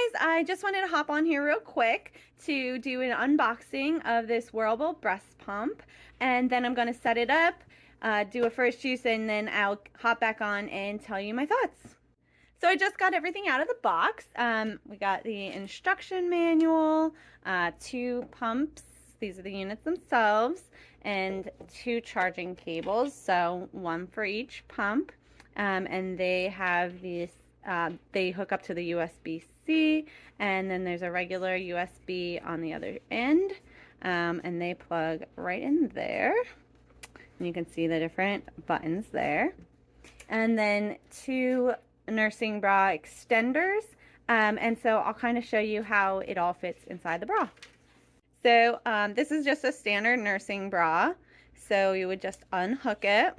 guys, I just wanted to hop on here real quick to do an unboxing of this wearable breast pump, and then I'm going to set it up, do a first use, and then I'll hop back on and tell you my thoughts. So I just got everything out of the box. We got the instruction manual, 2 pumps, these are the units themselves, and 2 charging cables, so 1 for each pump, and they have these. They hook up to the USB-C, and then there's a regular USB on the other end, and they plug right in there. And you can see the different buttons there. And then 2 nursing bra extenders, and so I'll kind of show you how it all fits inside the bra. So this is just a standard nursing bra, so you would just unhook it,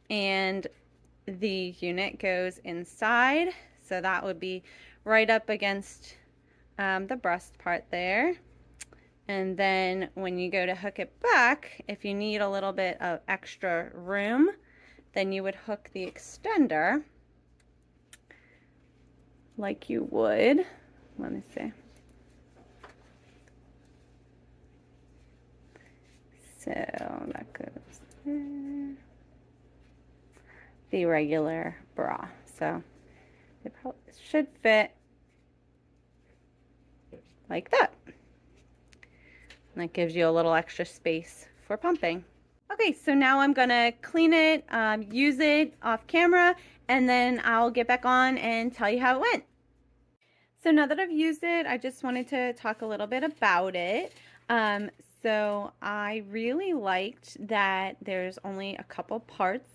and the unit goes inside, so that would be right up against the breast part there. And then when you go to hook it back, if you need a little bit of extra room, then you would hook the extender like you would. Let me see. So that goes there. The regular bra, so it probably should fit like that. And that gives you a little extra space for pumping. Okay, so now I'm gonna clean it, use it off camera, and then I'll get back on and tell you how it went. So now that I've used it, I just wanted to talk a little bit about it. So I really liked that there's only a couple parts,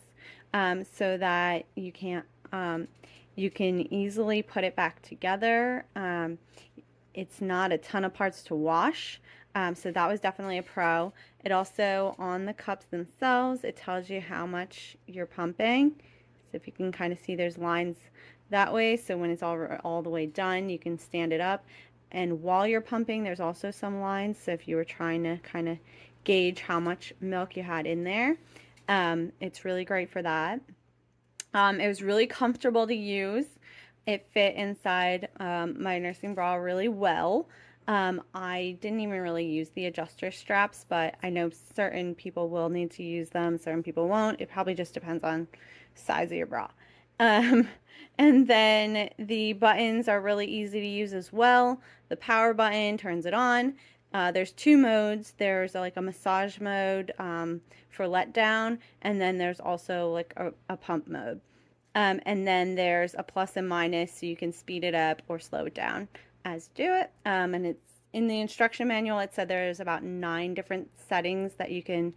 so that you can easily put it back together. It's not a ton of parts to wash, so that was definitely a pro. It also, on the cups themselves, it tells you how much you're pumping. So if you can kind of see, there's lines that way, so when it's all the way done, you can stand it up. And while you're pumping, there's also some lines, so if you were trying to kind of gauge how much milk you had in there, it's really great for that. It was really comfortable to use. It fit inside my nursing bra really well. I didn't even really use the adjuster straps, but I know certain people will need to use them, certain people won't. It probably just depends on size of your bra. And then the buttons are really easy to use as well. The power button turns it on. There's 2 modes. There's like a massage mode for let down, and then there's also like a pump mode. And then there's a plus and minus, so you can speed it up or slow it down as do it. And it's in the instruction manual, it said there's about 9 different settings that you can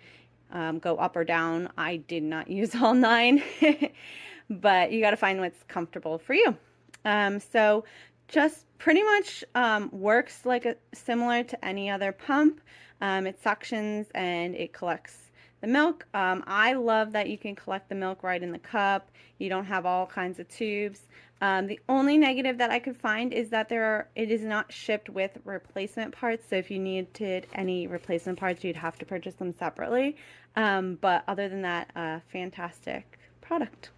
go up or down. I did not use all 9, but you got to find what's comfortable for you. So just pretty much works like similar to any other pump. It suctions and it collects the milk. I love that you can collect the milk right in the cup. You don't have all kinds of tubes. The only negative that I could find is that it is not shipped with replacement parts. So if you needed any replacement parts, you'd have to purchase them separately. But other than that, fantastic product.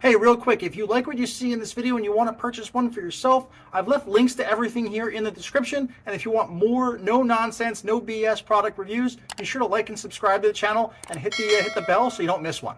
Hey, real quick, if you like what you see in this video and you want to purchase one for yourself, I've left links to everything here in the description. And if you want more no-nonsense, no BS product reviews, be sure to like and subscribe to the channel and hit the bell so you don't miss one.